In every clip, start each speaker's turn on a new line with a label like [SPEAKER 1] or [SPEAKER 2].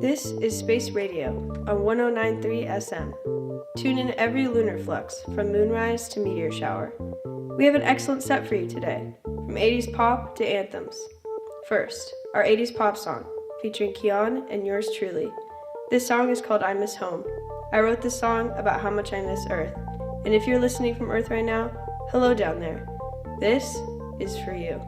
[SPEAKER 1] This is Space Radio on 109.3 SM. Tune in every lunar flux from moonrise to meteor shower. We have an excellent set for you today, from 80s pop to anthems. First, our 80s pop song, featuring Kiyan and yours truly. This song is called I Miss Home. I wrote this song about how much I miss Earth. And if you're listening from Earth right now, hello down there. This is for you.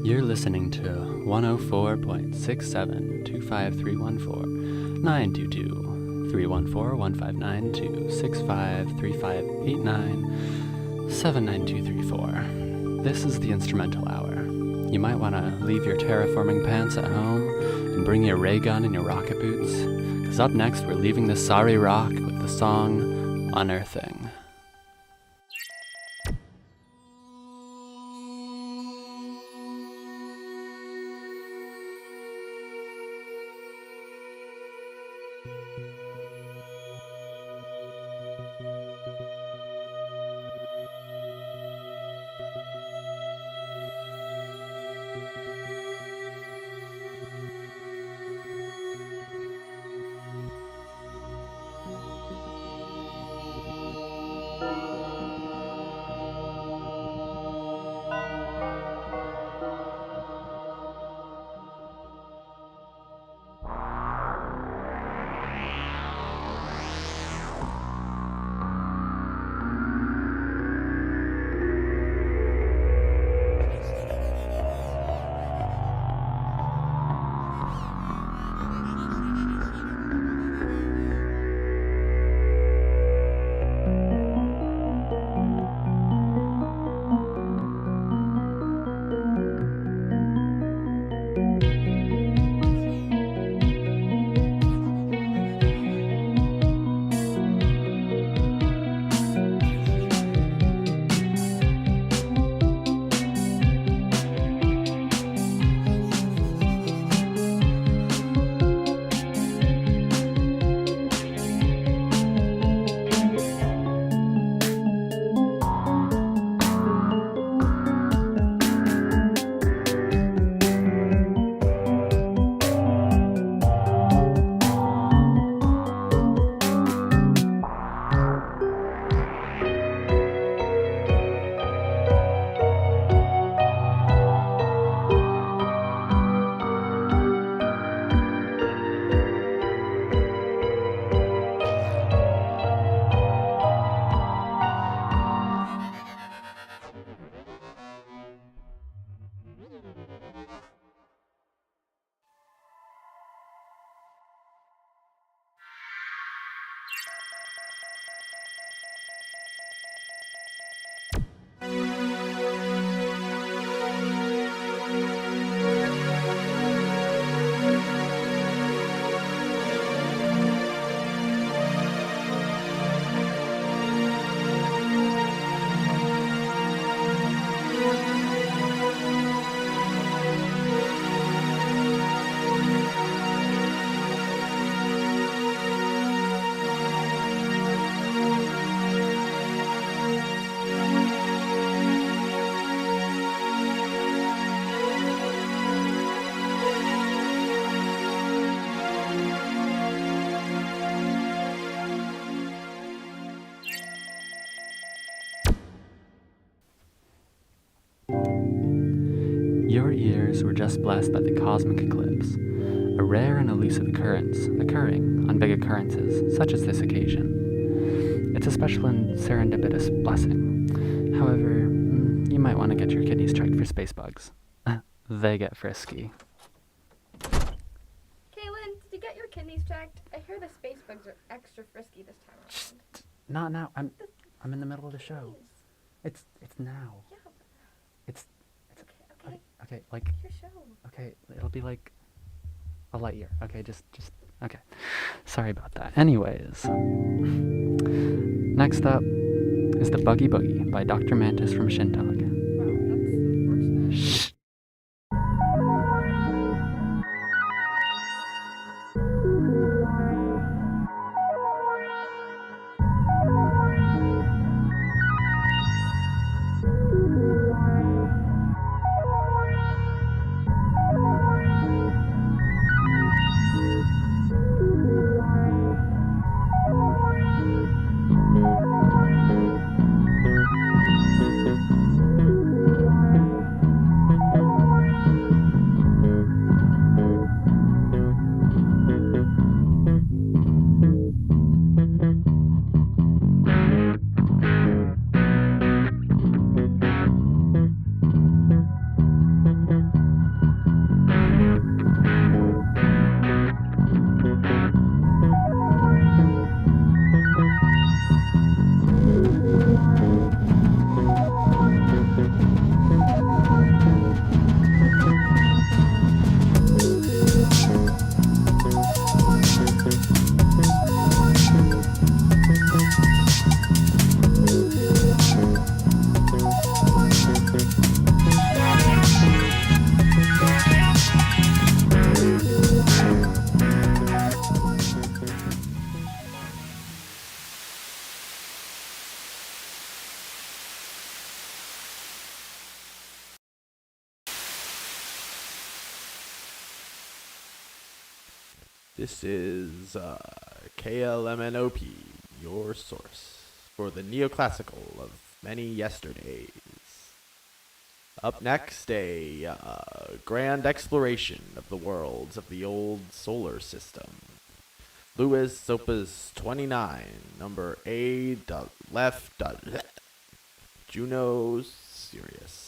[SPEAKER 2] You're listening to 104.67 25314 922 314 1592 653589 79234. This is the Instrumental Hour. You might want to leave your terraforming pants at home and bring your ray gun and your rocket boots, because up next we're leaving the sorry rock with the song Unearthing. Your ears were just blessed by the cosmic eclipse, a rare and elusive occurrence occurring on big occurrences such as this occasion. It's a special and serendipitous blessing. However, you might want to get your kidneys checked for space bugs. They get frisky.
[SPEAKER 3] Kaelin, did you get your kidneys checked? I hear the space bugs are extra frisky this time around.
[SPEAKER 2] Not now. I'm in the middle of the show. It's now.
[SPEAKER 3] Yeah.
[SPEAKER 2] It's
[SPEAKER 3] Okay.
[SPEAKER 2] okay, like
[SPEAKER 3] Your show.
[SPEAKER 2] okay, it'll be like a light year. Okay, just okay. Sorry about that. Anyways, next up is the Buggy Boogie by Dr. Mantis from Shintog.
[SPEAKER 3] Wow, that's unfortunate.
[SPEAKER 2] Shh.
[SPEAKER 4] This is KLMNOP, your source for the neoclassical of many yesterdays. Up next, a grand exploration of the worlds of the old solar system. Louis Opus 29, number A. Left. Juno Sirius.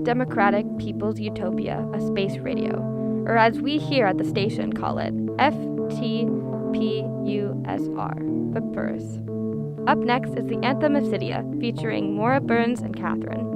[SPEAKER 5] Democratic People's Utopia of Space Radio, or as we here at the station call it, FTPUSR. But first, up next is the Anthem of Sydia, featuring Maura Burns and Catherine.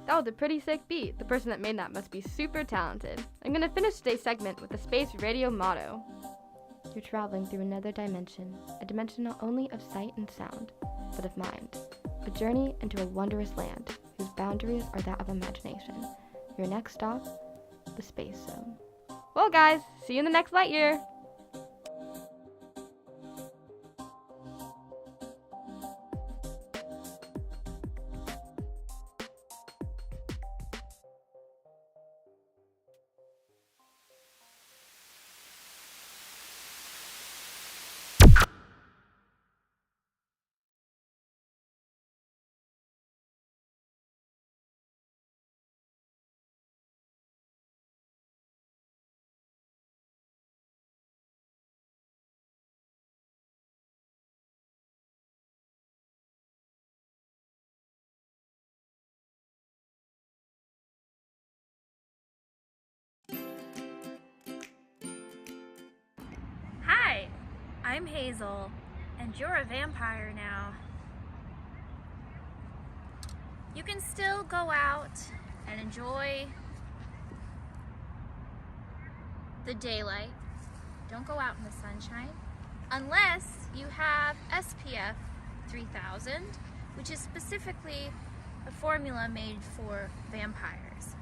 [SPEAKER 5] That was a pretty sick beat. The person that made that must be super talented. I'm gonna finish today's segment with the Space Radio motto. You're traveling through another dimension, a dimension not only of sight and sound, but of mind. A journey into a wondrous land, whose boundaries are that of imagination. Your next stop, the Space Zone. Well guys, see you in the next light year!
[SPEAKER 6] Hi, I'm Hazel, and you're a vampire now. You can still go out and enjoy the daylight. Don't go out in the sunshine unless you have SPF 3000, which is specifically a formula made for vampires.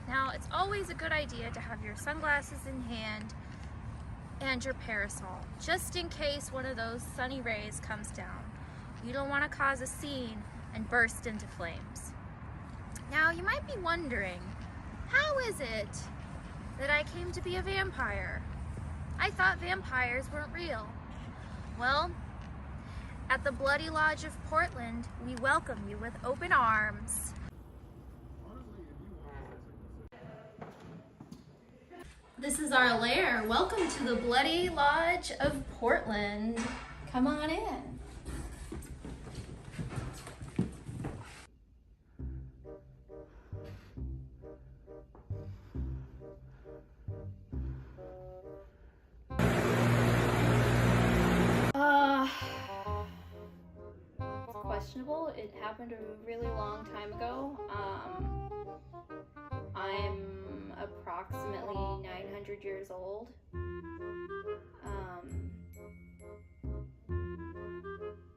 [SPEAKER 6] Now, it's always a good idea to have your sunglasses in hand and your parasol, just in case one of those sunny rays comes down. You don't want to cause a scene and burst into flames. Now, you might be wondering, how is it that I came to be a vampire? I thought vampires weren't real. Well, At the Bloody Lodge of Portland, we welcome you with open arms.
[SPEAKER 7] This is our lair. Welcome to the Bloody Lodge of Portland. Come on in. Questionable. It happened a really long time ago. I'm approximately 900 years old.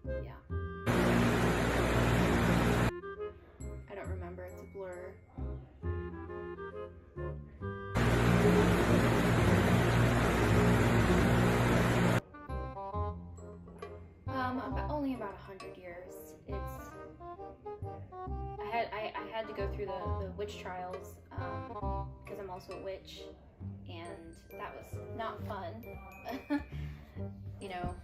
[SPEAKER 7] Yeah. I don't remember, it's a blur. Only about 100 years. I had to go through the witch trials because I'm also a witch, and that was not fun. You know,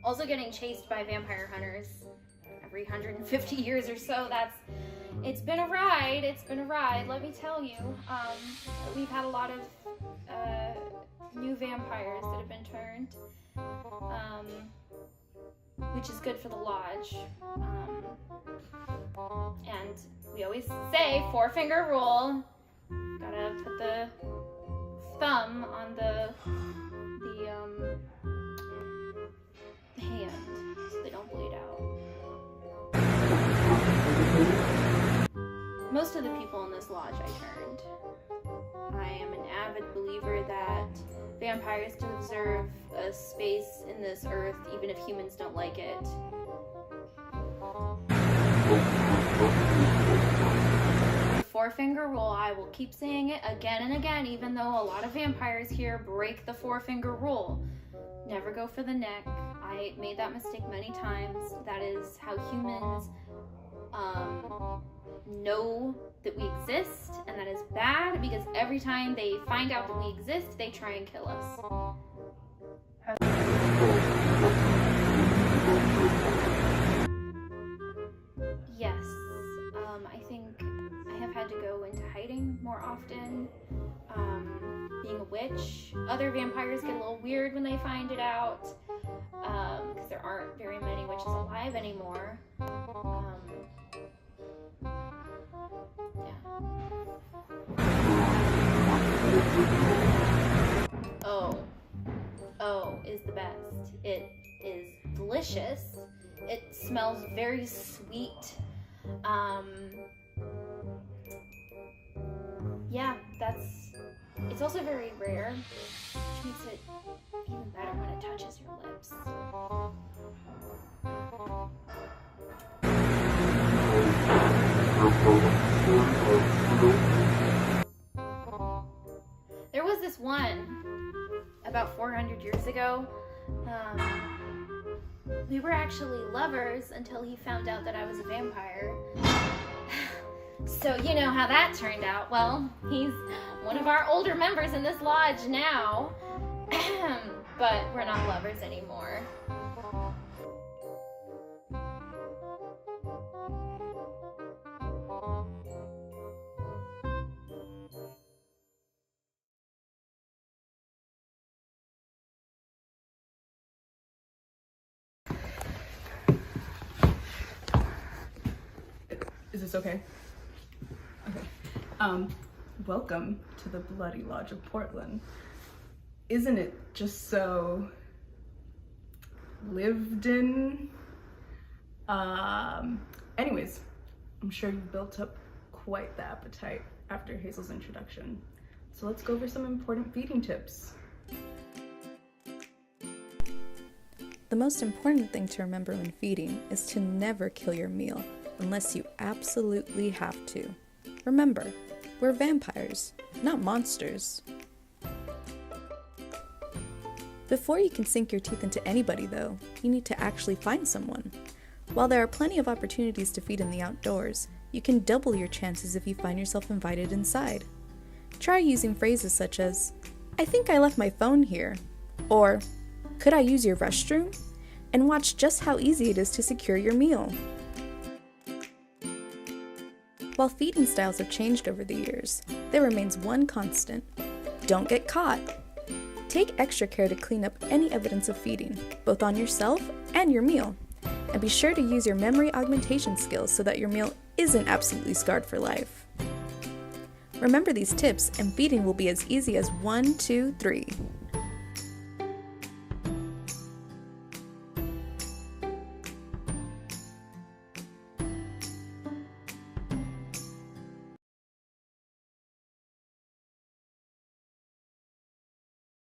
[SPEAKER 7] also getting chased by vampire hunters every 150 years or so. It's been a ride. It's been a ride, let me tell you. We've had a lot of new vampires that have been turned. Which is good for the lodge. And we always say 4-finger rule. Gotta put the thumb on the hand so they don't bleed out. Most of the people in this lodge I turned. I am an avid believer that vampires deserve a space in this earth, even if humans don't like it. The 4-finger rule, I will keep saying it again and again, even though a lot of vampires here break the 4-finger rule. Never go for the neck. I made that mistake many times. That is how humans know that we exist, and that is bad because every time they find out that we exist, they try and kill us. Yes, I think I have had to go into hiding more often. Being a witch, other vampires get a little weird when they find it out because there aren't very many witches alive anymore. Oh is the best. It is delicious. It smells very sweet. Yeah, it's also very rare, which makes it even better when it touches your lips. There was this one about 400 years ago. We were actually lovers until he found out that I was a vampire. So you know how that turned out. Well, he's one of our older members in this lodge now. But we're not lovers anymore.
[SPEAKER 8] Is this okay? Okay. Welcome to the Bloody Lodge of Portland. Isn't it just so lived in? Anyways, I'm sure you've built up quite the appetite after Hazel's introduction. So let's go over some important feeding tips.
[SPEAKER 9] The most important thing to remember when feeding is to never kill your meal unless you absolutely have to. Remember, we're vampires, not monsters. Before you can sink your teeth into anybody, though, you need to actually find someone. While there are plenty of opportunities to feed in the outdoors, you can double your chances if you find yourself invited inside. Try using phrases such as, "I think I left my phone here," or "Could I use your restroom?" and watch just how easy it is to secure your meal. While feeding styles have changed over the years, there remains one constant: don't get caught. Take extra care to clean up any evidence of feeding, both on yourself and your meal. And be sure to use your memory augmentation skills so that your meal isn't absolutely scarred for life. Remember these tips, and feeding will be as easy as 1, 2, 3.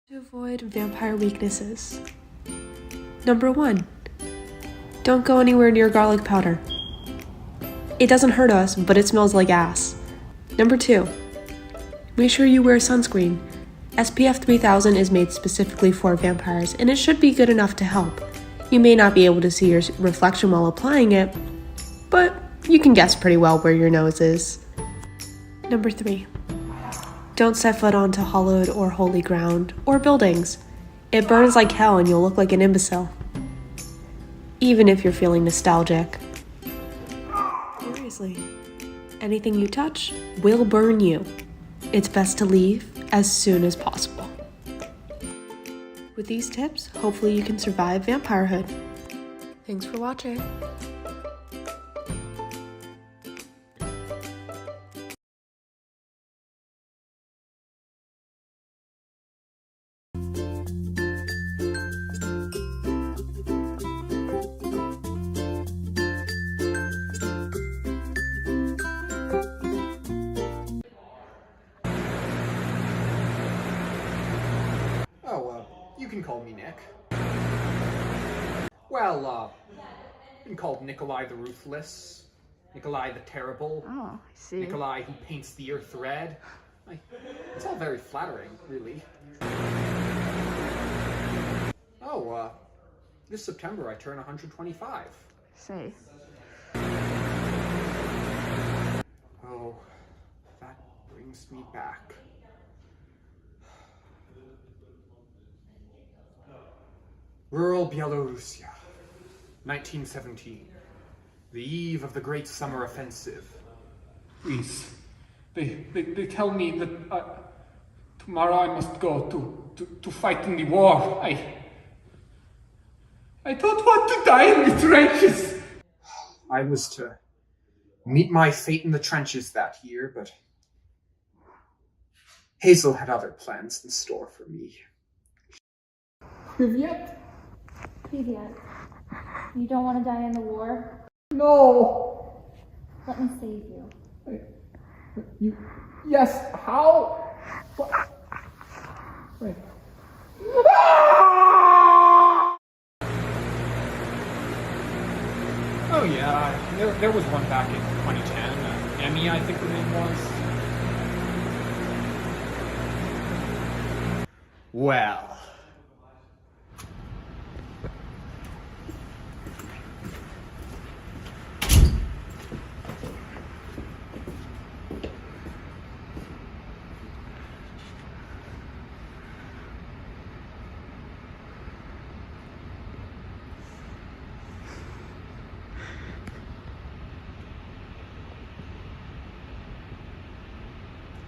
[SPEAKER 1] To avoid vampire weaknesses. Number 1. Don't go anywhere near garlic powder. It doesn't hurt us, but it smells like ass. Number 2. Make sure you wear sunscreen. SPF 3000 is made specifically for vampires, and it should be good enough to help. You may not be able to see your reflection while applying it, but you can guess pretty well where your nose is. Number 3. Don't set foot onto hollowed or holy ground, or buildings. It burns like hell and you'll look like an imbecile. Even if you're feeling nostalgic. Seriously, anything you touch will burn you. It's best to leave as soon as possible. With these tips, hopefully you can survive vampirehood. Thanks for watching.
[SPEAKER 10] You can call me Nick. Well, been called Nikolai the Ruthless, Nikolai the Terrible.
[SPEAKER 5] Oh, I see.
[SPEAKER 10] Nikolai who paints the earth red. It's all very flattering, really. Oh, this September I turn 125.
[SPEAKER 5] Say.
[SPEAKER 10] Oh, that brings me back. Rural Belarusia, 1917. The eve of the Great Summer Offensive.
[SPEAKER 11] Please, they tell me that tomorrow I must go to fight in the war. I don't want to die in the trenches.
[SPEAKER 10] I was to meet my fate in the trenches that year, but Hazel had other plans in store for me.
[SPEAKER 11] Privyet?
[SPEAKER 7] Privyet. You don't want to die in the war?
[SPEAKER 11] No!
[SPEAKER 7] Let me save you.
[SPEAKER 11] Yes, how? What? Wait.
[SPEAKER 10] Oh yeah, there was one back in 2010. Emmy, I think the name was. Well.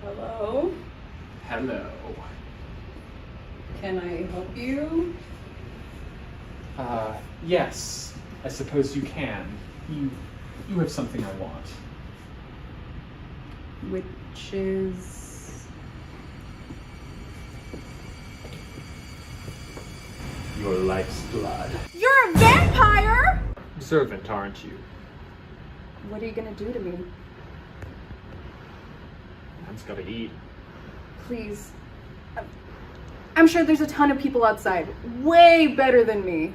[SPEAKER 8] Hello?
[SPEAKER 10] Hello.
[SPEAKER 8] Can I help you?
[SPEAKER 10] Yes, I suppose you can. You have something I want.
[SPEAKER 8] Which is...
[SPEAKER 10] Your life's blood.
[SPEAKER 8] You're a vampire!
[SPEAKER 10] Observant, aren't you?
[SPEAKER 8] What are you gonna do to me?
[SPEAKER 10] Man's gotta eat.
[SPEAKER 8] Please. I'm sure there's a ton of people outside, way better than me.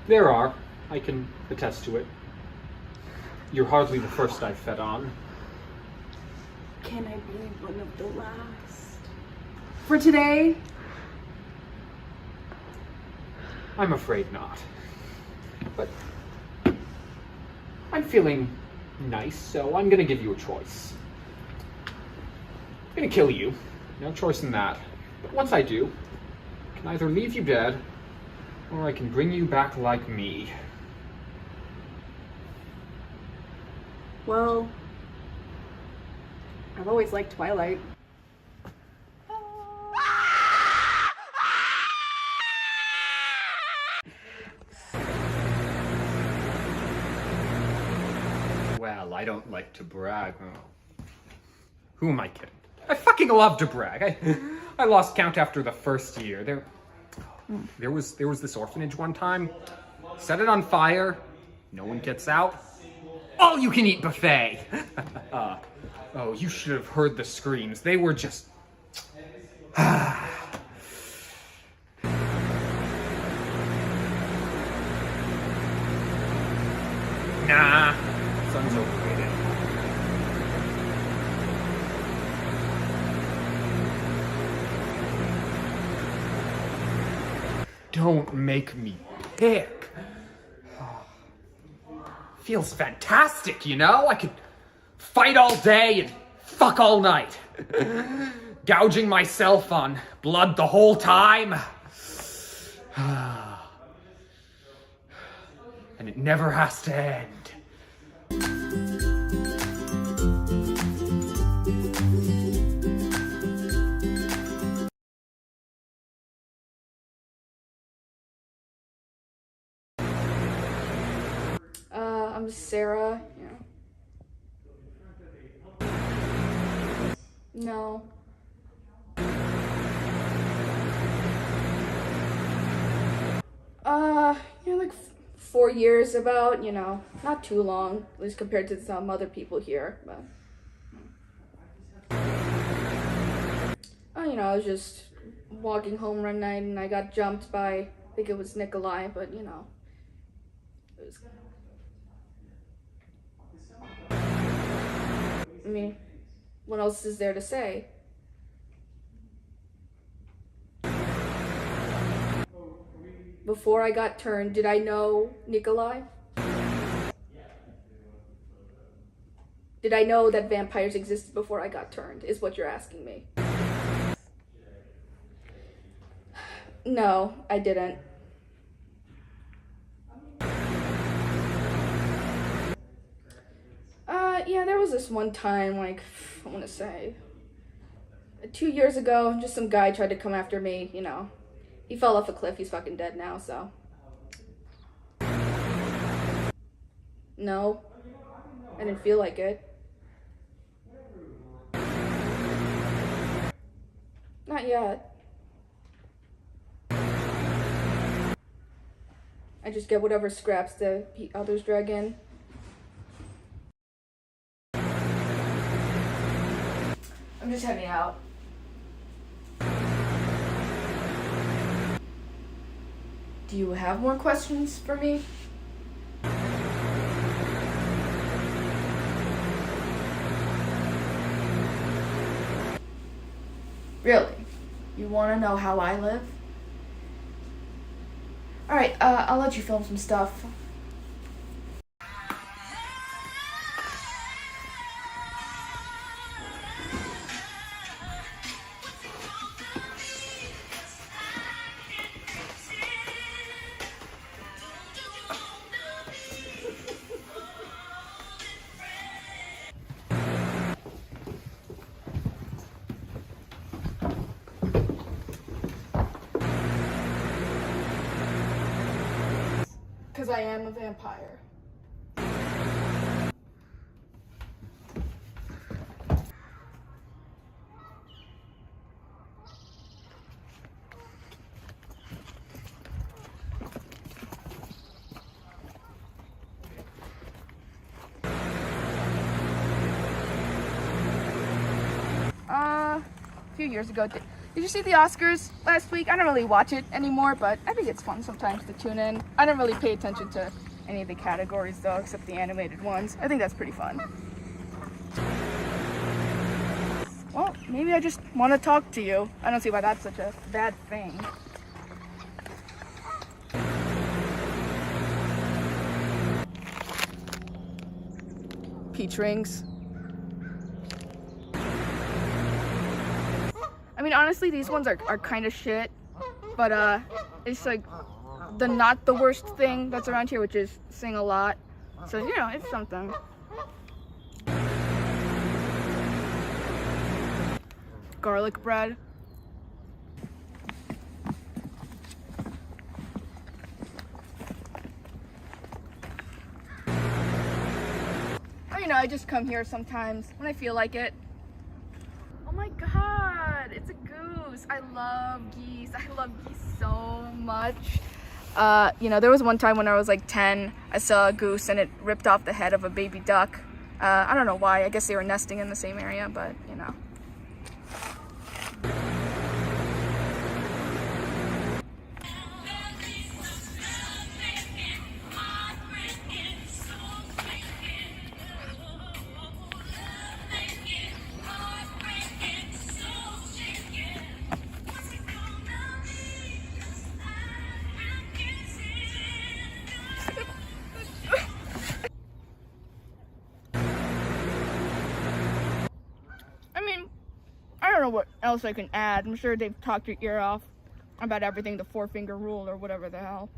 [SPEAKER 10] There are. I can attest to it. You're hardly the first I've fed on.
[SPEAKER 8] Can I be one of the last? For today?
[SPEAKER 10] I'm afraid not. But I'm feeling nice, so I'm gonna give you a choice. I'm gonna kill you. No choice in that. But once I do, I can either leave you dead, Or I can bring you back like me.
[SPEAKER 8] Well, I've always liked Twilight.
[SPEAKER 10] Well, I don't like to brag. Oh. Who am I kidding? I fucking love to brag. I lost count after the first year. There was this orphanage one time. Set it on fire. No one gets out. All you can eat buffet. Oh, you should have heard the screams. They were just. Nah, sun's overrated. Don't make me pick. Feels fantastic, you know? I could fight all day and fuck all night. Gouging myself on blood the whole time. And it never has to end.
[SPEAKER 5] I'm Sarah. Yeah. No. Like 4 years about, not too long, at least compared to some other people here, but. I was just walking home one night and I got jumped by, I think it was Nikolai, but it was. I mean, what else is there to say? Before I got turned, did I know Nikolai? Did I know that vampires existed before I got turned, is what you're asking me. No, I didn't. Yeah, there was this one time, I want to say, 2 years ago, just some guy tried to come after me, He fell off a cliff, he's fucking dead now, so. No, I didn't feel like it. Not yet. I just get whatever scraps the others drag in. I'm just heading out. Do you have more questions for me? Really? You want to know how I live? Alright, I'll let you film some stuff. Because I am a vampire. A few years ago. Did you see the Oscars last week? I don't really watch it anymore, but I think it's fun sometimes to tune in. I don't really pay attention to any of the categories though, except the animated ones. I think that's pretty fun. Well, maybe I just want to talk to you. I don't see why that's such a bad thing. Peach rings. I mean, honestly, these ones are kind of shit, but it's like
[SPEAKER 8] the not the worst thing that's around here, which is sing a lot. So, you know, it's something. Garlic bread. You know, I just come here sometimes when I feel like it. Oh my god, it's a goose. I love geese. I love geese so much. You know, there was one time when I was like 10, I saw a goose and it ripped off the head of a baby duck. I don't know why. I guess they were nesting in the same area, but you know. I don't know what else I can add. I'm sure they've talked your ear off about everything, the 4-finger rule or whatever the hell.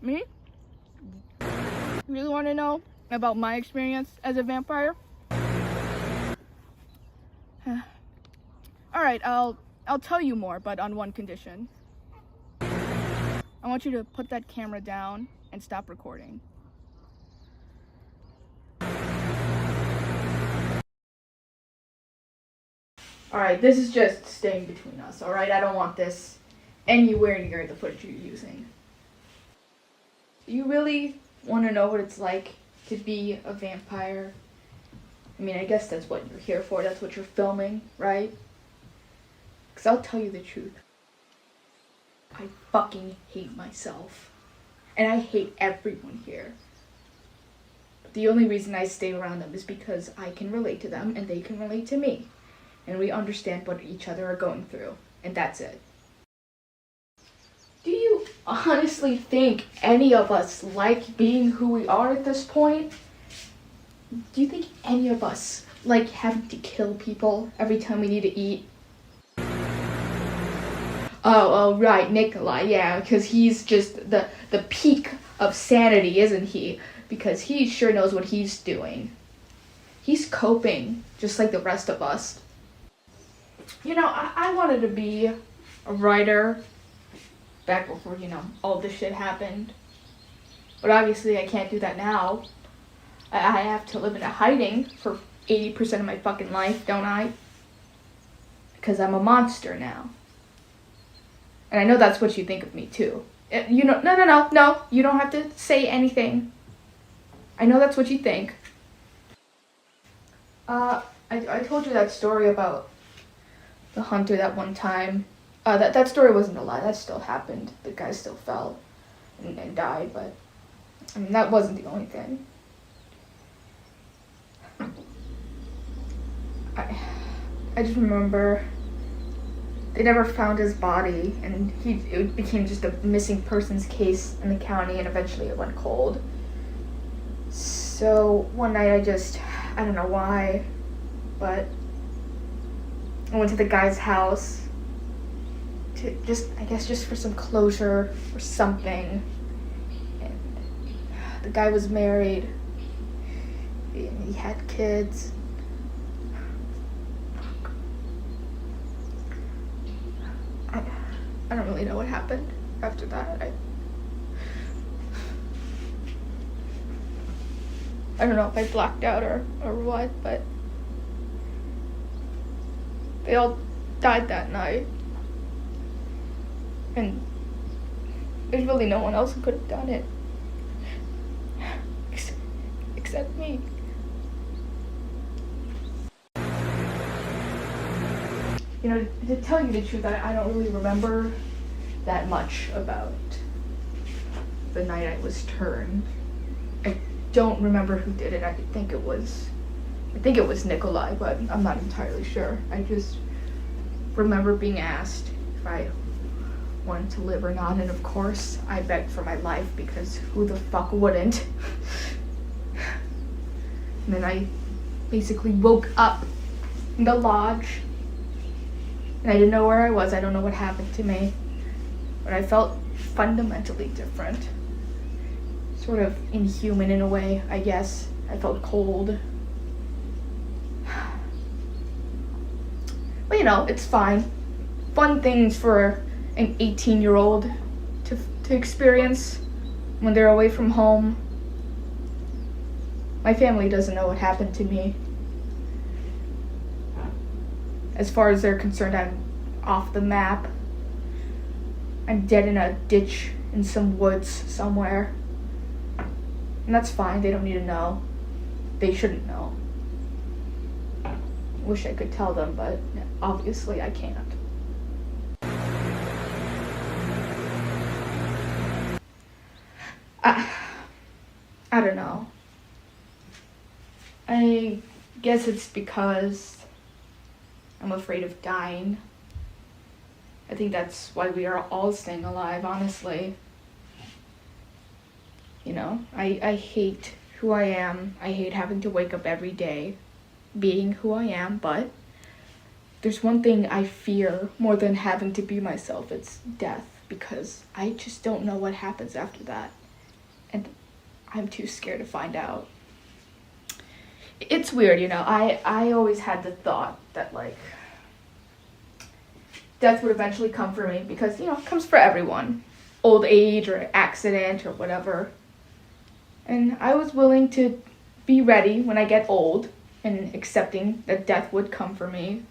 [SPEAKER 8] Me? You really want to know about my experience as a vampire? Alright, I'll tell you more, but on one condition. I want you to put that camera down and stop recording. Alright, this is just staying between us, alright? I don't want this anywhere near the footage you're using. You really want to know what it's like to be a vampire? I mean, I guess that's what you're here for, that's what you're filming, right? Because I'll tell you the truth. I fucking hate myself. And I hate everyone here. But the only reason I stay around them is because I can relate to them and they can relate to me. And we understand what each other are going through. And that's it. Do you honestly think any of us like being who we are at this point? Do you think any of us like having to kill people every time we need to eat? Oh, right, Nikolai, yeah, because he's just the peak of sanity, isn't he? Because he sure knows what he's doing. He's coping, just like the rest of us. You know, I wanted to be a writer back before, you know, all this shit happened. But obviously I can't do that now. I have to live in a hiding for 80% of my fucking life, don't I? Because I'm a monster now. And I know that's what you think of me, too. You know, no, you don't have to say anything. I know that's what you think. I told you that story about the hunter that one time. That story wasn't a lie, that still happened. The guy still fell and died, but I mean, that wasn't the only thing. I just remember they never found his body, and it became just a missing persons case in the county, and eventually it went cold. So one night I don't know why, but I went to the guy's house to just for some closure or something. And the guy was married, and he had kids. I don't really know what happened after that. I don't know if I blacked out or what, but they all died that night. And there's really no one else who could have done it. Except me. You know, to tell you the truth, I don't really remember that much about the night I was turned. I don't remember who did it. I think it was Nikolai, but I'm not entirely sure. I just remember being asked if I wanted to live or not, and of course I begged for my life, because who the fuck wouldn't? And then I basically woke up in the lodge. And I didn't know where I was. I don't know what happened to me. But I felt fundamentally different. Sort of inhuman in a way, I guess. I felt cold. But you know, it's fine. Fun things for an 18-year-old to experience when they're away from home. My family doesn't know what happened to me. As far as they're concerned, I'm off the map. I'm dead in a ditch in some woods somewhere. And that's fine, they don't need to know. They shouldn't know. Wish I could tell them, but obviously I can't. I don't know. I guess it's because I'm afraid of dying. I think that's why we are all staying alive, honestly. You know, I hate who I am. I hate having to wake up every day being who I am, but there's one thing I fear more than having to be myself. It's death, because I just don't know what happens after that. And I'm too scared to find out. It's weird, you know. I always had the thought that, like, death would eventually come for me because, you know, it comes for everyone. Old age or accident or whatever. And I was willing to be ready when I get old and accepting that death would come for me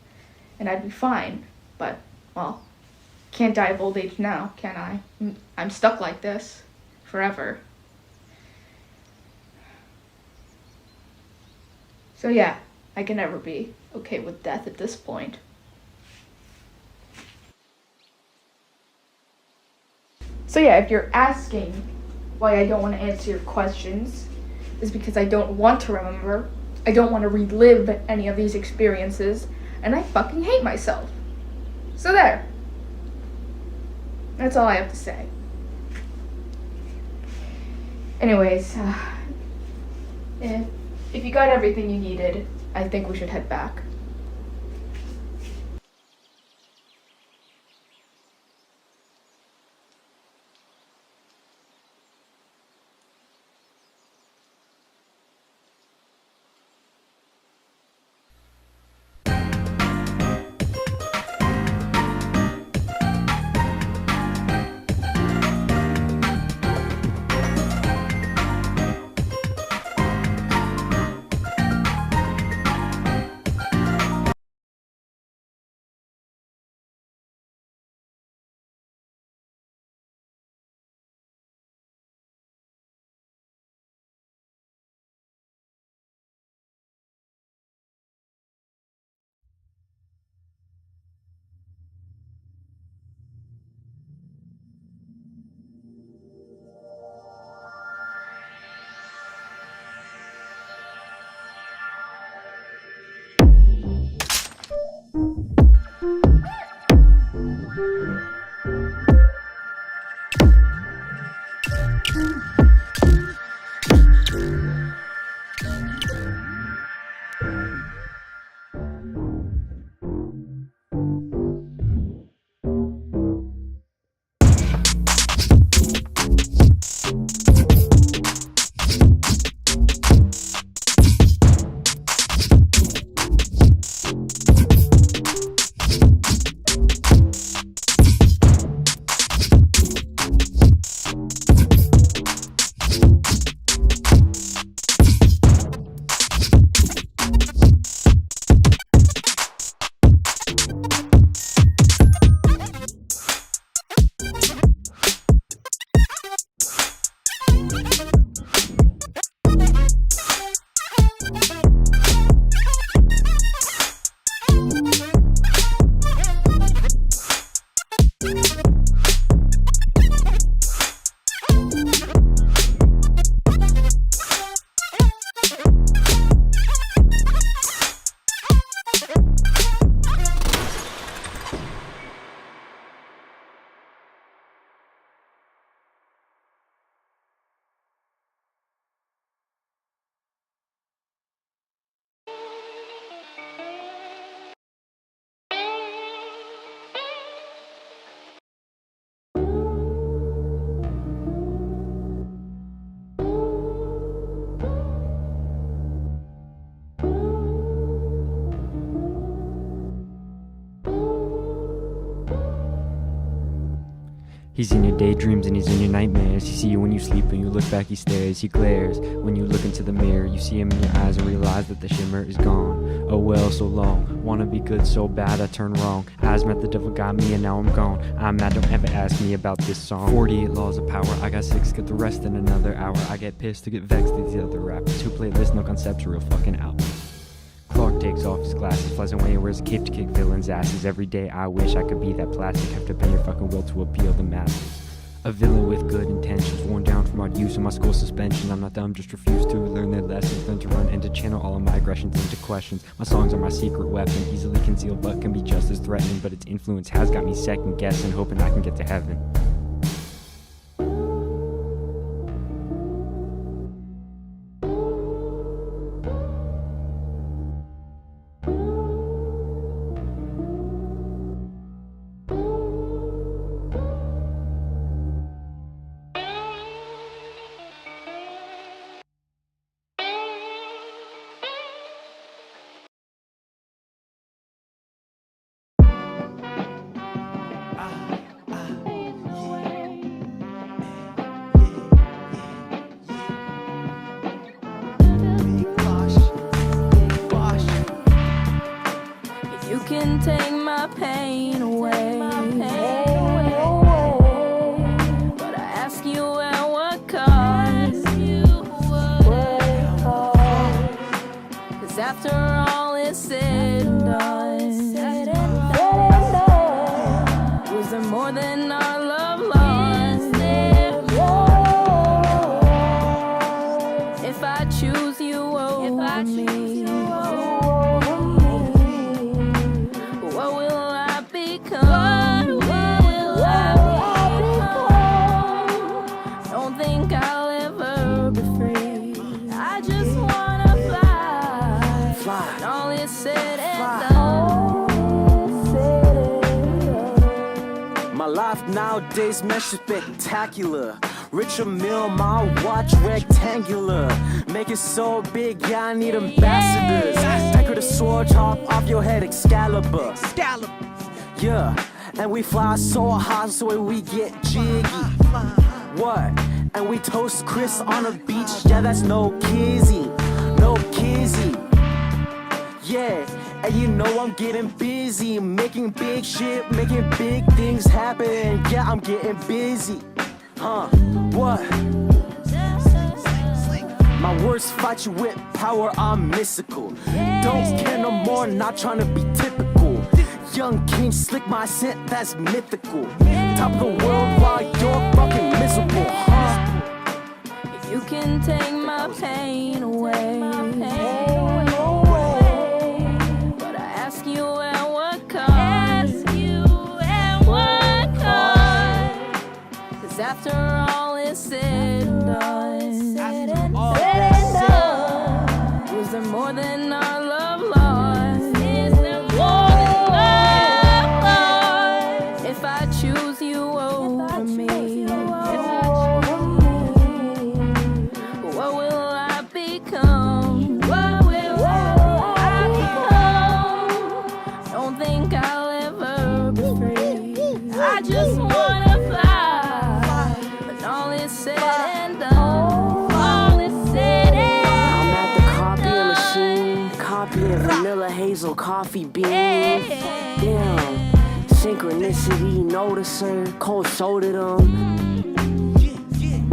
[SPEAKER 8] and I'd be fine. But, well, can't die of old age now, can I? I'm stuck like this forever. So yeah, I can never be okay with death at this point. So yeah, if you're asking why I don't want to answer your questions, is because I don't want to remember, I don't want to relive any of these experiences, and I fucking hate myself. So there. That's all I have to say. Anyways, if you got everything you needed, I think we should head back.
[SPEAKER 12] He's in your daydreams and he's in your nightmares. He see you when you sleep and you look back, he stares, he glares. When you look into the mirror, you see him in your eyes and realize that the shimmer is gone. Oh well, so long. Wanna be good so bad I turn wrong. Eyes met the devil got me and now I'm gone. I'm mad, don't ever ask me about this song. 48 laws of power, I got 6, get the rest in another hour. I get pissed to get vexed at these other rappers who play this no concepts, real fucking albums. Clark takes off his glasses, flies away and wears a cape to kick villains' asses. Every day I wish I could be that plastic, have to bend your fucking will to appeal the masses. A villain with good intentions, worn down from hard use of my school suspension. I'm not dumb, just refuse to learn their lessons. Learn to run and to channel all of my aggressions into questions. My songs are my secret weapon, easily concealed but can be just as threatening. But its influence has got me second guessing, hoping I can get to heaven.
[SPEAKER 13] can take my pain away. But I ask you at what cost? 'Cause after all is said and done, was there more than our love lost? If I choose you over me, what will I become? Don't think I'll ever be free. I just wanna fly. And all is said and done.
[SPEAKER 14] My life nowadays mesh spectacular. Richer meal, my watch rectangular. Make it so big, yeah, I need ambassadors. Decorative sword, chop off your head, Excalibur. Yeah, and we fly so high, so we get jiggy. What? And we toast Chris on a beach, yeah, that's no kizzy. No kizzy. Yeah, and you know I'm getting busy. Making big shit, making big things happen. Yeah, I'm getting busy. What? My words fight you with power, I'm mystical. Don't care no more, not trying to be typical. Young king, slick my scent, that's mythical. Top of the world while you're fucking miserable,
[SPEAKER 13] You can take my pain away. But I ask you at what cost? 'Cause after all is said and done, was there more than our love lost? Is there more than love lost? If I choose you over me, what will I become? What will I become? Don't think I'll ever be free. I just wanna fly. But all is said and done. All is said and
[SPEAKER 14] I'm at the copy machine, copy of vanilla hazel coffee beans. Damn, synchronicity noticer, cold shouldered them.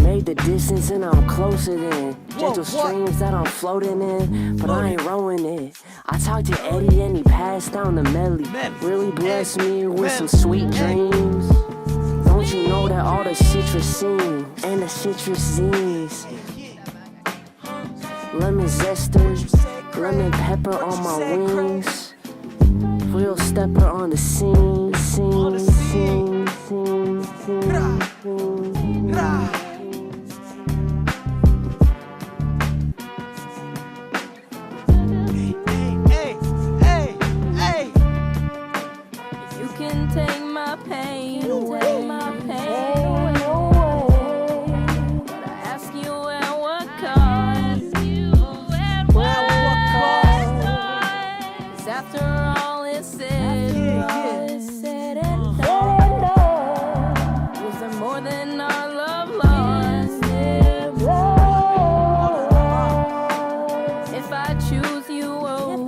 [SPEAKER 14] Made the distance and I'm closer than gentle streams that I'm floating in, but I ain't rowing it. I talked to Eddie and he passed down the medley. Really blessed me with some sweet dreams. Don't you know that all the citrus scenes and the citrus zines, lemon zesters, lemon pepper on my wings, real stepper on the scene, scene.
[SPEAKER 13] you can take my pain away. But I ask you at what cost? 'Cause after all is said and done, was there I choose you over me,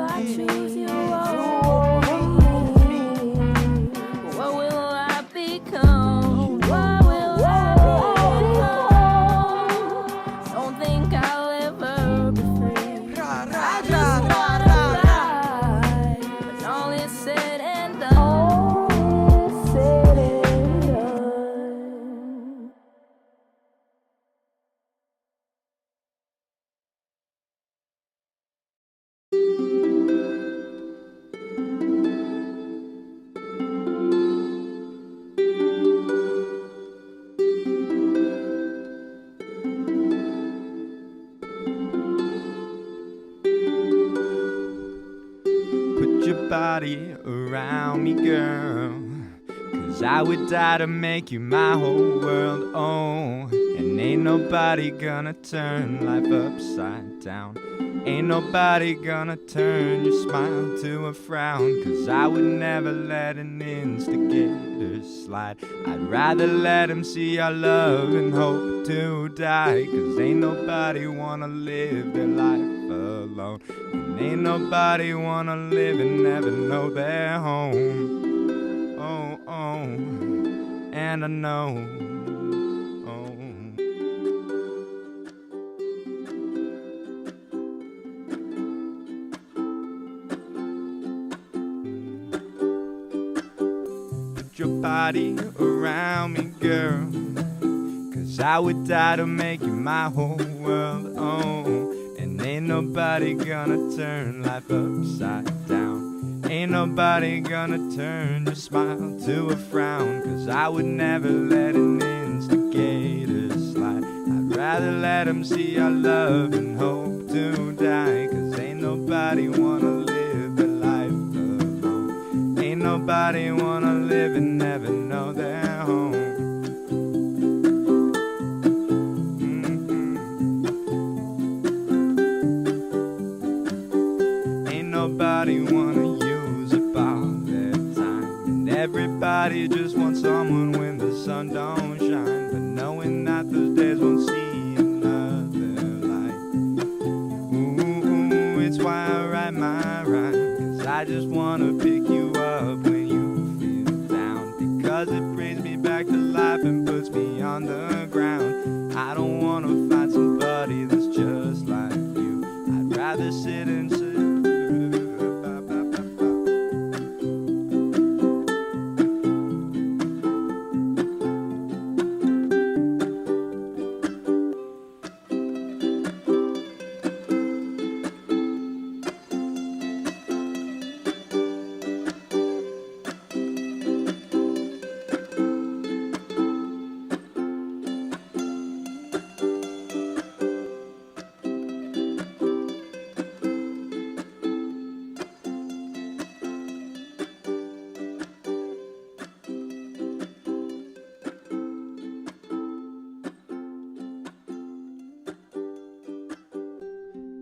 [SPEAKER 13] what will I become? What will I become? Don't think I'll ever be free. I just wanna fly, when all is said and done.
[SPEAKER 15] Put your body around me, girl, 'cause I would die to make you my whole world, oh. And ain't nobody gonna turn life upside down. Ain't nobody gonna turn your smile to a frown, 'cause I would never let an instigator slide. I'd rather let him see our love and hope to die, 'cause ain't nobody wanna live their life alone. And ain't nobody wanna live and never know their home. Oh, oh, and I know. Your body around me, girl, 'cause I would die to make you my whole world, oh. And ain't nobody gonna turn life upside down. Ain't nobody gonna turn your smile to a frown, 'cause I would never let an instigator slide. I'd rather let him see our love and hope to die, 'cause ain't nobody wanna live their life alone. Ain't nobody wanna live and never know their home. Ain't nobody wanna use up all their time, and everybody just wants someone when the sun don't shine, but knowing that those days won't see another light. Ooh, it's why I write my rhyme, 'cause I just wanna pick you up when you feel down, because it brings me back to life and puts me on the ground. I don't wanna find somebody that's just like you. I'd rather sit and sit.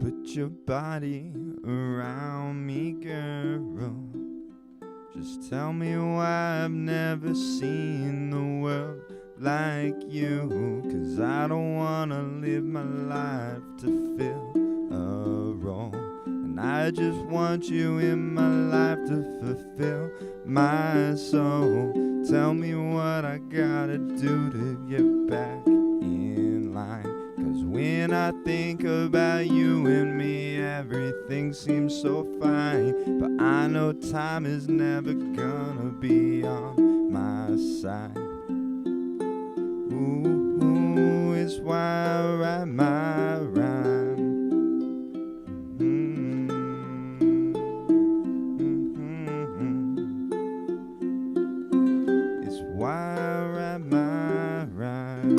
[SPEAKER 15] Put your body around me, girl. Just tell me why I've never seen the world like you. 'Cause I don't wanna live my life to fill a role, and I just want you in my life to fulfill my soul. Tell me what I gotta do to get back in line. 'Cause when I think about you and me, everything seems so fine. But I know time is never gonna be on my side. Ooh, it's why I write my rhyme. It's why I write my rhyme.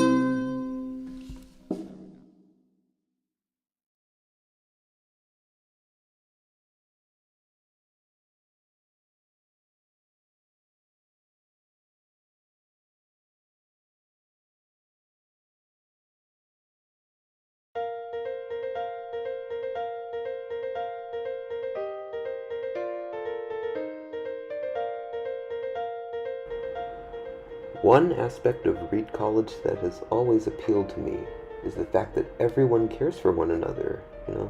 [SPEAKER 16] One aspect of Reed College that has always appealed to me is the fact that everyone cares for one another, you know?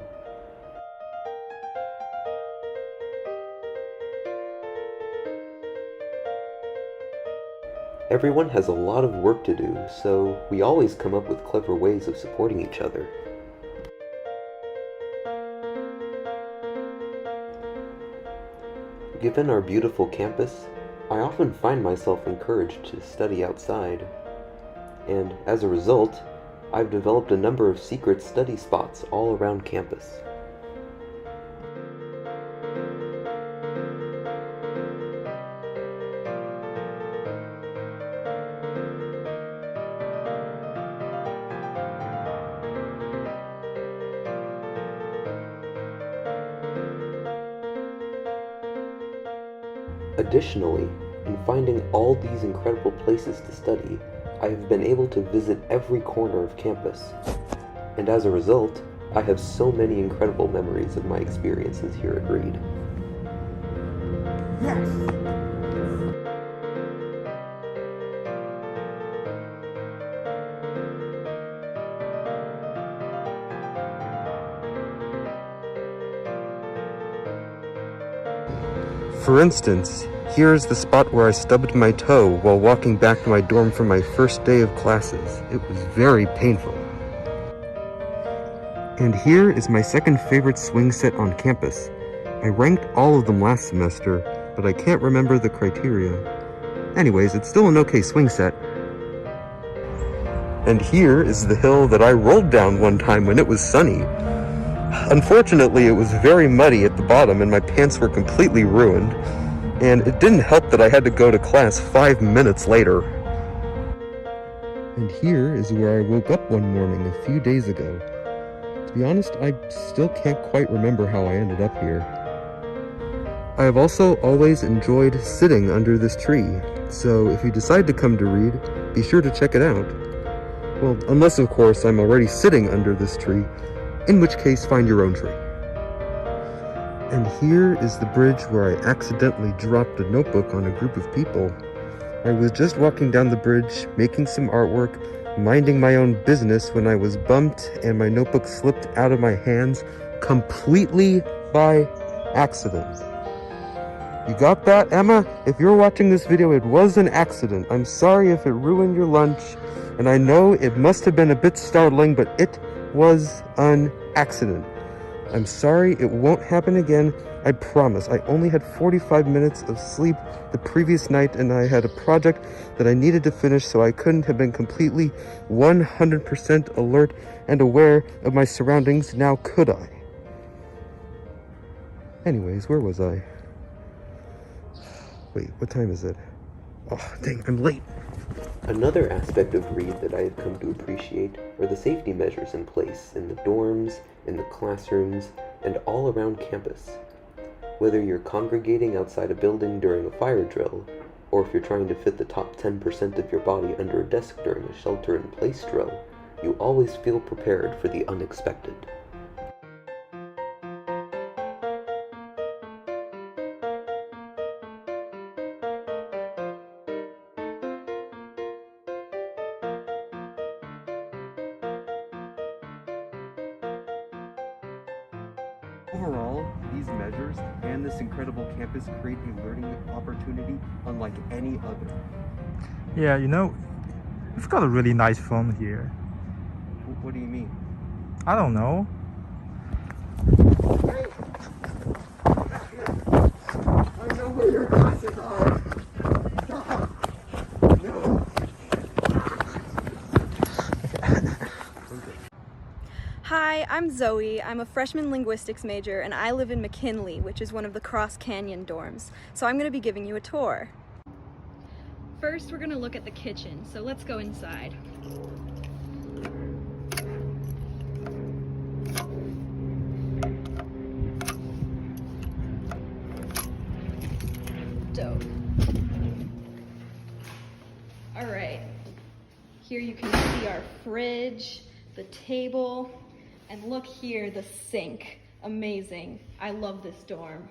[SPEAKER 16] Everyone has a lot of work to do, so we always come up with clever ways of supporting each other. Given our beautiful campus, I often find myself encouraged to study outside. And as a result, I've developed a number of secret study spots all around campus. Additionally, in finding all these incredible places to study, I have been able to visit every corner of campus. And as a result, I have so many incredible memories of my experiences here at Reed.
[SPEAKER 17] For instance, here's the spot where I stubbed my toe while walking back to my dorm for my first day of classes. It was very painful. And here is my second favorite swing set on campus. I ranked all of them last semester, but I can't remember the criteria. Anyways, it's still an okay swing set. And here is the hill that I rolled down one time when it was sunny. Unfortunately, it was very muddy at the bottom and my pants were completely ruined. And it didn't help that I had to go to class 5 minutes later. And here is where I woke up one morning a few days ago. To be honest, I still can't quite remember how I ended up here. I have also always enjoyed sitting under this tree, so if you decide to come to Reed, be sure to check it out. Well, unless of course I'm already sitting under this tree, in which case find your own tree. And here is the bridge where I accidentally dropped a notebook on a group of people. I was just walking down the bridge, making some artwork, minding my own business when I was bumped and my notebook slipped out of my hands completely by accident. You got that, Emma? If you're watching this video, it was an accident. I'm sorry if it ruined your lunch, and I know it must have been a bit startling, but it was an accident. I'm sorry, it won't happen again. I promise. I only had 45 minutes of sleep the previous night and I had a project that I needed to finish, so I couldn't have been completely 100% alert and aware of my surroundings, now could I? Anyways, where was I? Wait, what time is it? Oh, dang, I'm late.
[SPEAKER 16] Another aspect of Reed that I have come to appreciate are the safety measures in place in the dorms, in the classrooms, and all around campus. Whether you're congregating outside a building during a fire drill, or if you're trying to fit the top 10% of your body under a desk during a shelter-in-place drill, you always feel prepared for the unexpected.
[SPEAKER 17] Overall, these measures and this incredible campus create a learning opportunity unlike any other.
[SPEAKER 18] Yeah, you know, we've got a really nice phone here.
[SPEAKER 17] What do you mean?
[SPEAKER 18] I don't know.
[SPEAKER 17] Hey! I know where your glasses are! Stop! No!
[SPEAKER 19] Hi, I'm Zoe. I'm a freshman linguistics major and I live in McKinley, which is one of the Cross Canyon dorms. So I'm going to be giving you a tour.
[SPEAKER 5] First, we're gonna look at the kitchen, so let's go inside. Dope. All right, here you can see our fridge, the table, and look here, the sink. Amazing. I love this dorm.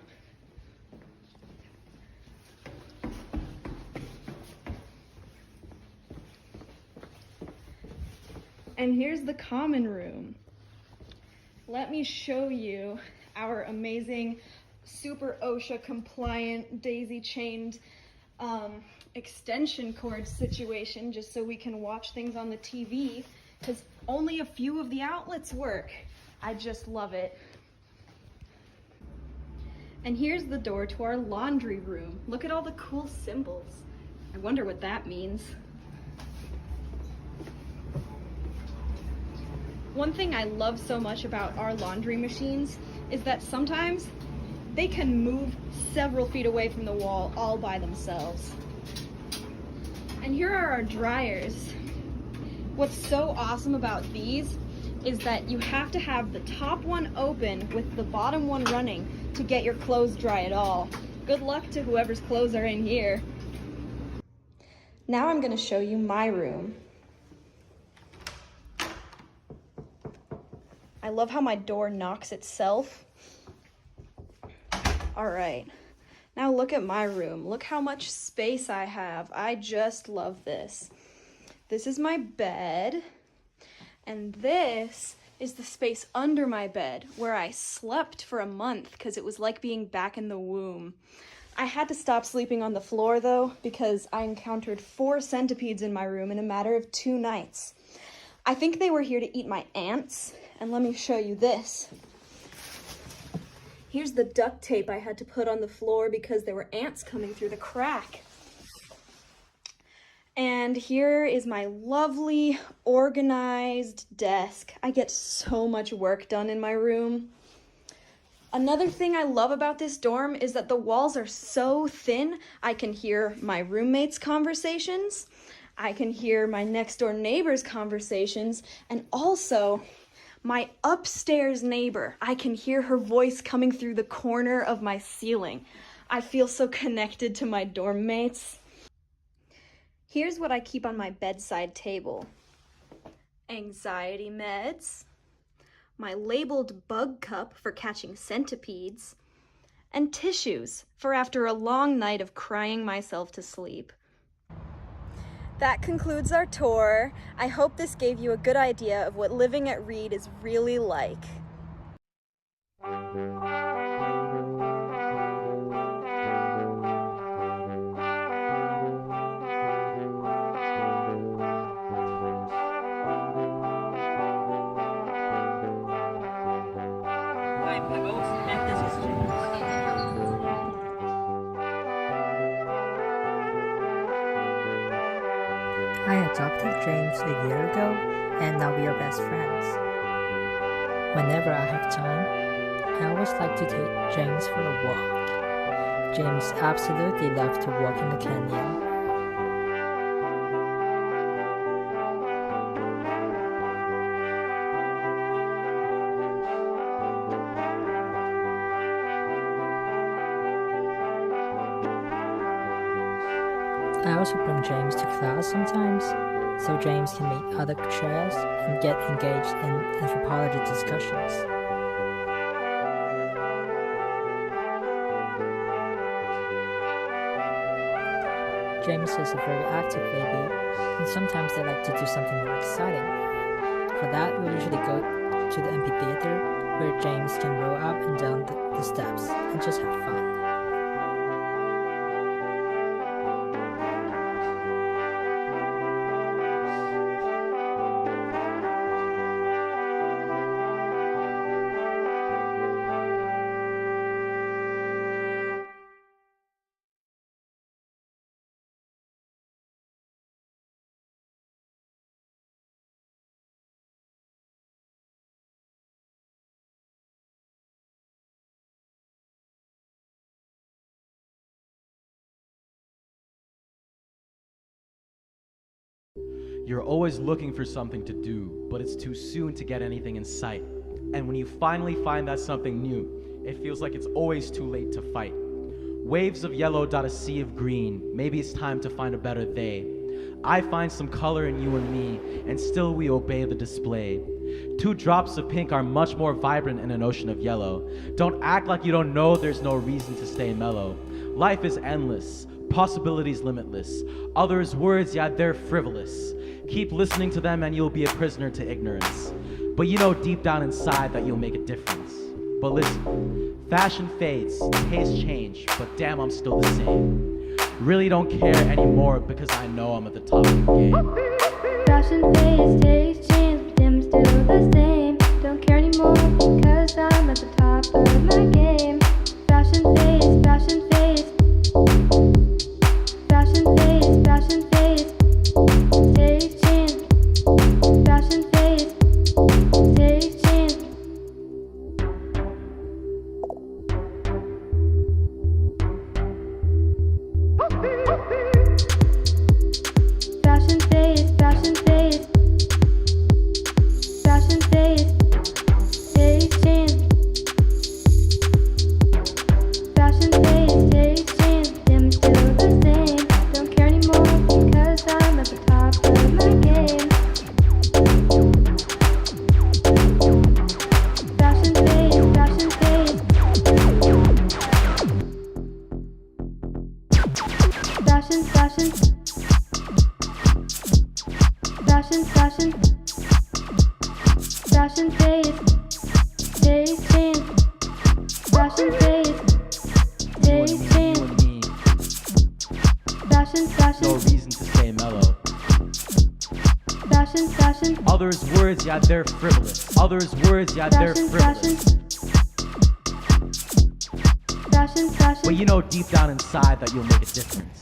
[SPEAKER 5] And here's the common room. Let me show you our amazing, super OSHA compliant, daisy chained
[SPEAKER 19] extension cord situation just so we can watch things on the TV, because only a few of the outlets work. I just love it. And here's the door to our laundry room. Look at all the cool symbols. I wonder what that means. One thing I love so much about our laundry machines is that sometimes they can move several feet away from the wall all by themselves. And here are our dryers. What's so awesome about these is that you have to have the top one open with the bottom one running to get your clothes dry at all. Good luck to whoever's clothes are in here. Now I'm gonna show you my room. I love how my door knocks itself. All right, now look at my room. Look how much space I have. I just love this. This is my bed, and this is the space under my bed where I slept for a month because it was like being back in the womb. I had to stop sleeping on the floor though because I encountered 4 centipedes in my room in a matter of 2 nights. I think they were here to eat my ants, and let me show you this. Here's the duct tape I had to put on the floor because there were ants coming through the crack. And here is my lovely, organized desk. I get so much work done in my room. Another thing I love about this dorm is that the walls are so thin, I can hear my roommates' conversations, I can hear my next door neighbor's conversations, and also my upstairs neighbor. I can hear her voice coming through the corner of my ceiling. I feel so connected to my dorm mates. Here's what I keep on my bedside table. Anxiety meds, my labeled bug cup for catching centipedes, and tissues for after a long night of crying myself to sleep. That concludes our tour. I hope this gave you a good idea of what living at Reed is really like.
[SPEAKER 20] I adopted James a year ago, and now we are best friends. Whenever I have time, I always like to take James for a walk. James absolutely loved to walk in the canyon. I also bring James to class sometimes, so James can meet other chairs and get engaged in anthropology discussions. James is a very active baby, and sometimes they like to do something more exciting. For that, we usually go to the amphitheater, where James can roll up and down the steps and just have fun.
[SPEAKER 21] You're always looking for something to do, but it's too soon to get anything in sight. And when you finally find that something new, it feels like it's always too late to fight. Waves of yellow dot a sea of green, maybe it's time to find a better they. I find some color in you and me, and still we obey the display. 2 drops of pink are much more vibrant in an ocean of yellow. Don't act like you don't know there's no reason to stay mellow. Life is endless, possibilities limitless. Others' words, yeah, they're frivolous. Keep listening to them and you'll be a prisoner to ignorance. But you know deep down inside that you'll make a difference. But listen, fashion fades, tastes change, but damn, I'm still the same. Really don't care anymore because I know I'm at the top of the game.
[SPEAKER 5] Fashion phase, taste change, but I'm still the same. Don't care anymore because I'm at the top of my game. Fashion phase, fashion phase. Fashion phase, fashion phase. Taste change. Fashion phase, taste change. Fashion phase, fashion phase. Fashion phase, taste change. Fashion phase, taste change. I'm still the same. Don't care anymore because I'm at the top of my game. Fashion phase, fashion phase. Fashion, fashion. Fashion, fashion. Fashion phase, taste change. Fashion phase, taste change. Fashion, fashion.
[SPEAKER 21] No reason to stay mellow.
[SPEAKER 5] Fashion, fashion.
[SPEAKER 21] Others' words, yeah, they're frivolous. Others' words, yeah, they're
[SPEAKER 5] Fashion,
[SPEAKER 21] frivolous.
[SPEAKER 5] Fashion, fashion.
[SPEAKER 21] But you know deep down inside that you'll make a difference.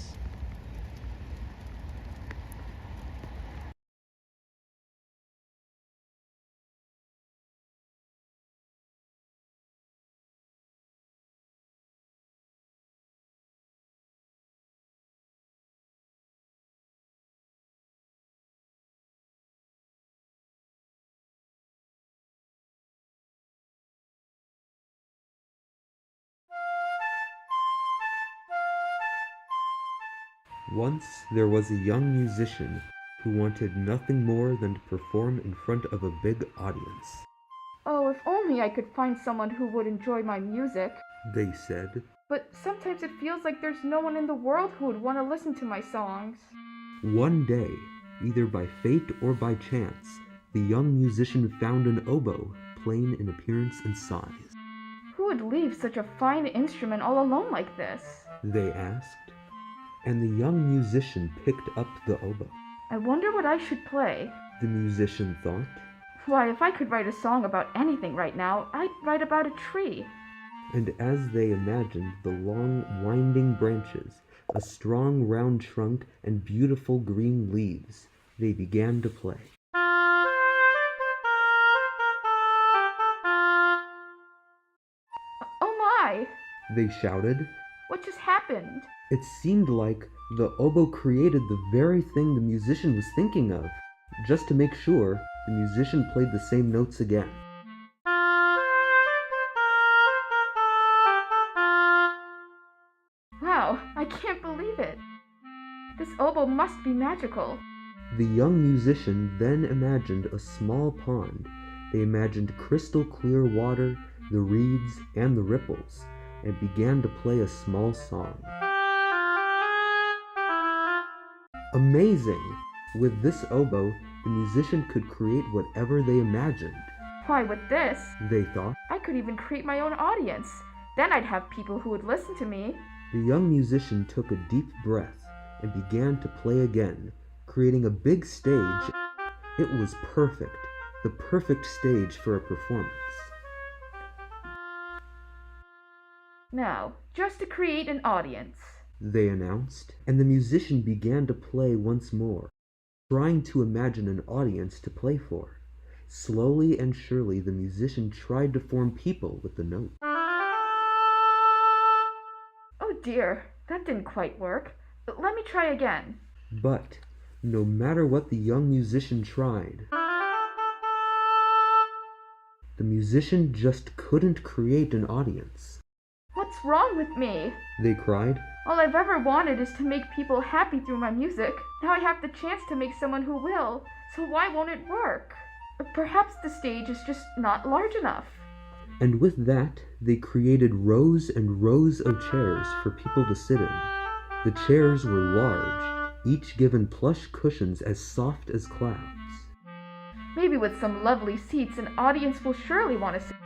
[SPEAKER 17] Once there was a young musician who wanted nothing more than to perform in front of a big audience.
[SPEAKER 8] Oh, if only I could find someone who would enjoy my music.
[SPEAKER 17] They said.
[SPEAKER 8] But sometimes it feels like there's no one in the world who would want to listen to my songs.
[SPEAKER 17] One day, either by fate or by chance, the young musician found an oboe, plain in appearance and size.
[SPEAKER 8] Who would leave such a fine instrument all alone like this?
[SPEAKER 17] They asked. And the young musician picked up the oboe.
[SPEAKER 8] I wonder what I should play.
[SPEAKER 17] The musician thought.
[SPEAKER 8] Why, if I could write a song about anything right now, I'd write about a tree.
[SPEAKER 17] And as they imagined the long, winding branches, a strong round trunk, and beautiful green leaves, they began to play.
[SPEAKER 8] Oh my!
[SPEAKER 17] They shouted.
[SPEAKER 8] What just happened?
[SPEAKER 17] It seemed like the oboe created the very thing the musician was thinking of. Just to make sure, the musician played the same notes again.
[SPEAKER 8] Wow, I can't believe it. This oboe must be magical.
[SPEAKER 17] The young musician then imagined a small pond. They imagined crystal clear water, the reeds, and the ripples, and began to play a small song. Amazing! With this oboe, the musician could create whatever they imagined.
[SPEAKER 8] Why, with this,
[SPEAKER 17] They thought.
[SPEAKER 8] I could even create my own audience. Then I'd have people who would listen to me.
[SPEAKER 17] The young musician took a deep breath and began to play again, creating a big stage. It was perfect, the perfect stage for a performance.
[SPEAKER 8] Now, just to create an audience.
[SPEAKER 17] They announced, and the musician began to play once more, trying to imagine an audience to play for. Slowly and surely, the musician tried to form people with the note.
[SPEAKER 8] Oh dear, that didn't quite work. Let me try again.
[SPEAKER 17] But, no matter what the young musician tried, the musician just couldn't create an audience.
[SPEAKER 8] What's wrong with me?
[SPEAKER 17] They cried.
[SPEAKER 8] All I've ever wanted is to make people happy through my music. Now I have the chance to make someone who will, so why won't it work? Perhaps the stage is just not large enough.
[SPEAKER 17] And with that, they created rows and rows of chairs for people to sit in. The chairs were large, each given plush cushions as soft as clouds.
[SPEAKER 8] Maybe with some lovely seats, an audience will surely want to sit.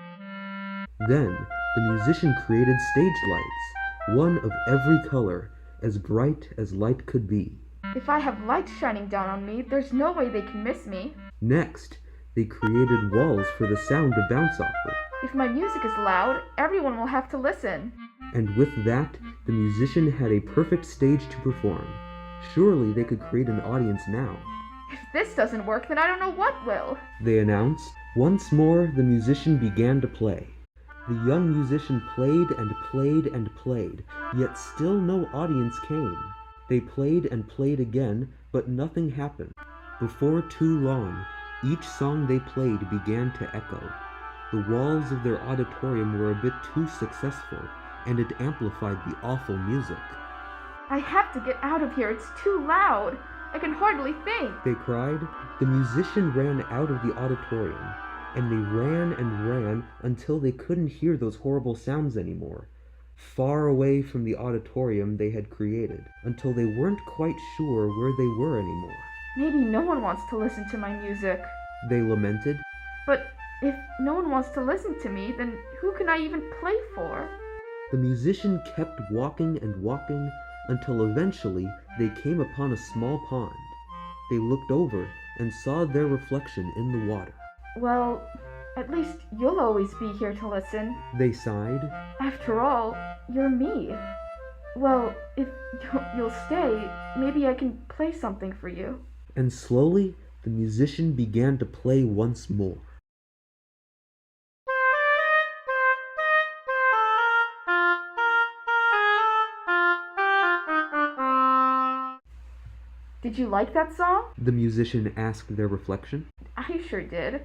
[SPEAKER 17] Then, the musician created stage lights, one of every color,
[SPEAKER 16] as bright as light could be.
[SPEAKER 8] If I have light shining down on me, there's no way they can miss me.
[SPEAKER 16] Next, they created walls for the sound to bounce off of.
[SPEAKER 8] If my music is loud, everyone will have to listen.
[SPEAKER 16] And with that, the musician had a perfect stage to perform. Surely they could create an audience now.
[SPEAKER 8] If this doesn't work, then I don't know what will.
[SPEAKER 16] They announced. Once more, the musician began to play. The young musician played and played and played, yet still no audience came. They played and played again, but nothing happened. Before too long, each song they played began to echo. The walls of their auditorium were a bit too successful, and it amplified the awful music.
[SPEAKER 8] I have to get out of here, it's too loud. I can hardly think.
[SPEAKER 16] They cried. The musician ran out of the auditorium, and they ran and ran until they couldn't hear those horrible sounds anymore. Far away from the auditorium they had created, until they weren't quite sure where they were anymore.
[SPEAKER 8] Maybe no one wants to listen to my music.
[SPEAKER 16] They lamented.
[SPEAKER 8] But if no one wants to listen to me, then who can I even play for?
[SPEAKER 16] The musician kept walking and walking until eventually they came upon a small pond. They looked over and saw their reflection in the water.
[SPEAKER 8] Well, at least you'll always be here to listen.
[SPEAKER 16] They sighed.
[SPEAKER 8] After all, you're me. Well, if you'll stay, maybe I can play something for you.
[SPEAKER 16] And slowly, the musician began to play once more.
[SPEAKER 8] Did you like that song?
[SPEAKER 16] The musician asked their reflection.
[SPEAKER 8] I sure did.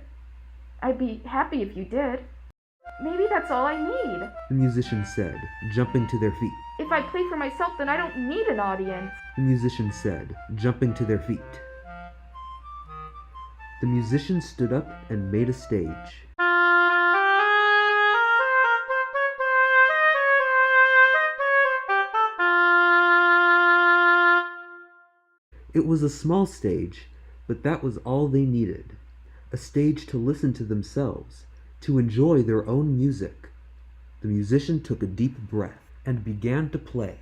[SPEAKER 8] I'd be happy if you did. Maybe that's all I need.
[SPEAKER 16] The musician said, jumping to their feet.
[SPEAKER 8] If I play for myself, then I don't need an audience.
[SPEAKER 16] The musician said, jumping to their feet. The musician stood up and made a stage. It was a small stage, but that was all they needed. A stage to listen to themselves, to enjoy their own music. The musician took a deep breath and began to play.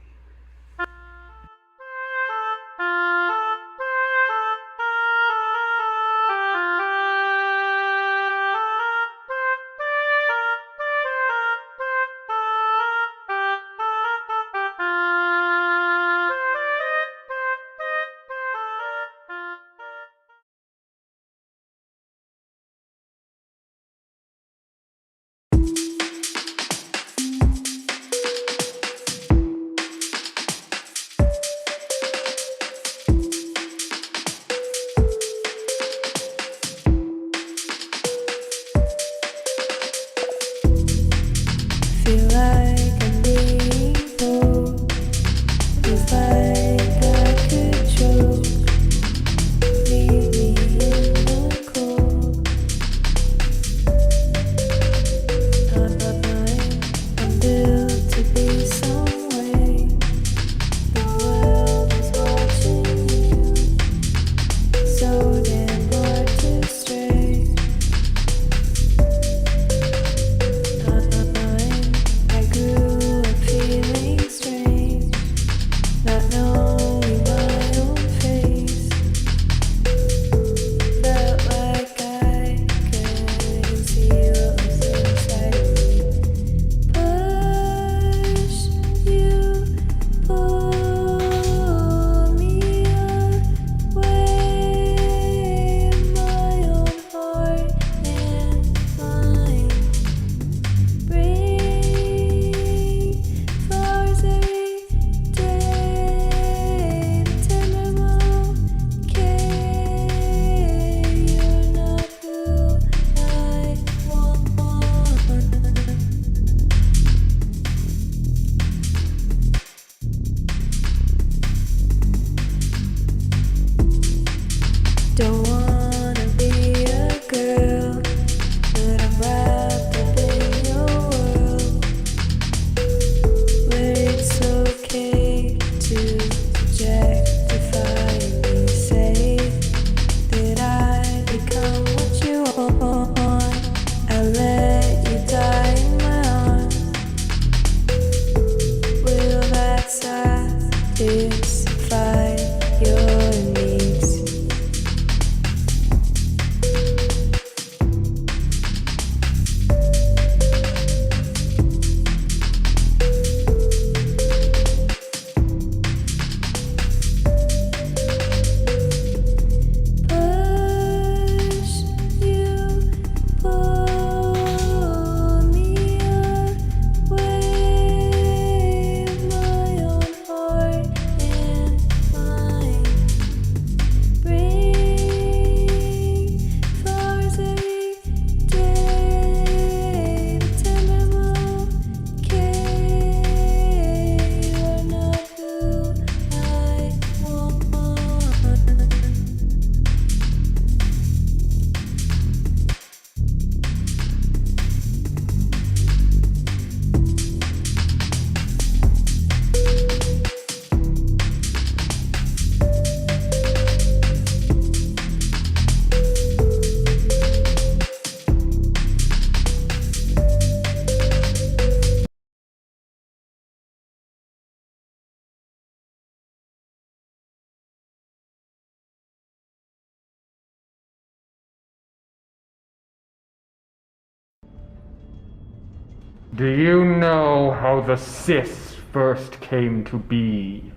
[SPEAKER 11] Do you know how the Cis first came to be?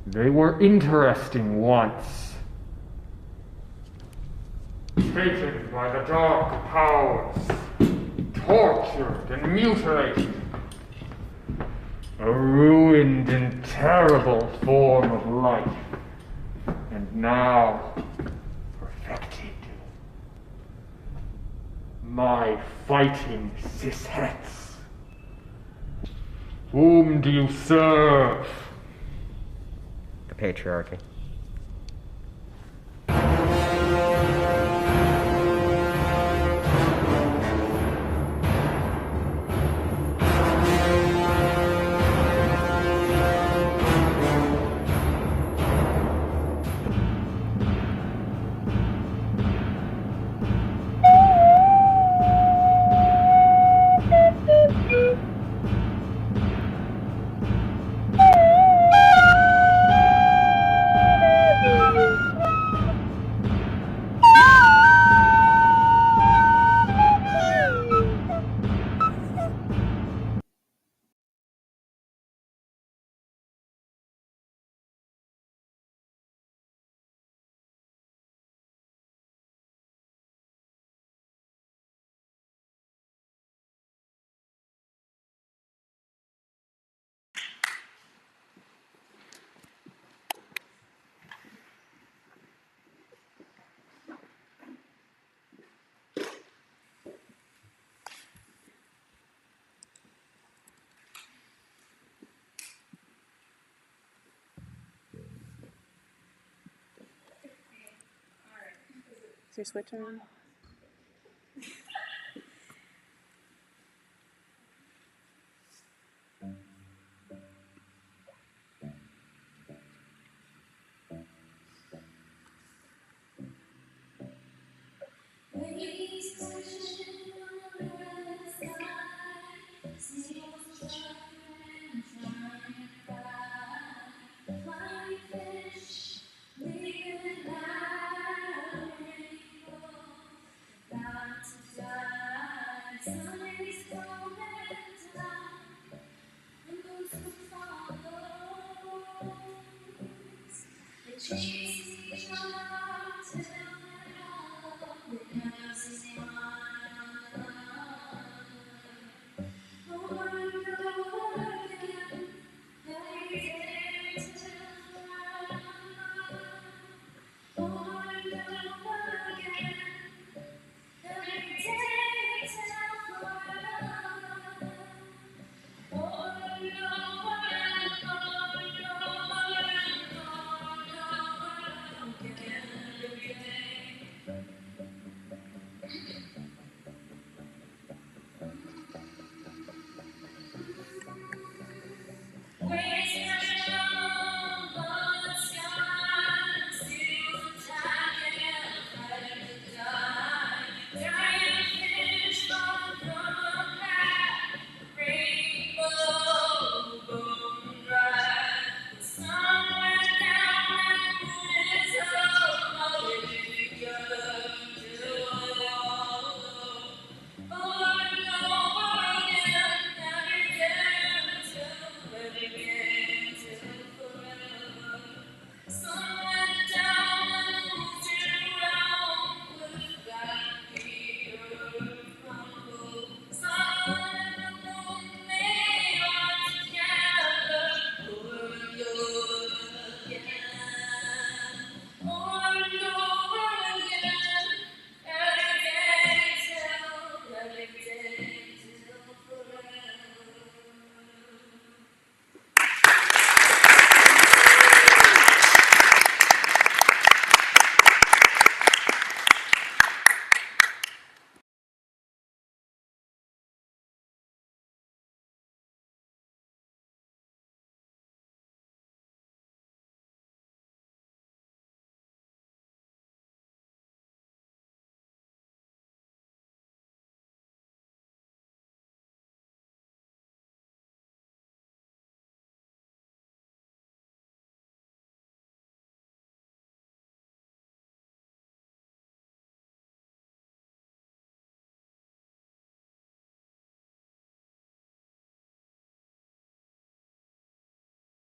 [SPEAKER 11] They were interesting once. Taken by the dark powers, tortured and mutilated. A ruined and terrible form of life. And now, perfected. My fighting Cishettes. Whom do you serve?
[SPEAKER 3] The patriarchy.
[SPEAKER 1] Is your switch on?
[SPEAKER 13] Jesus.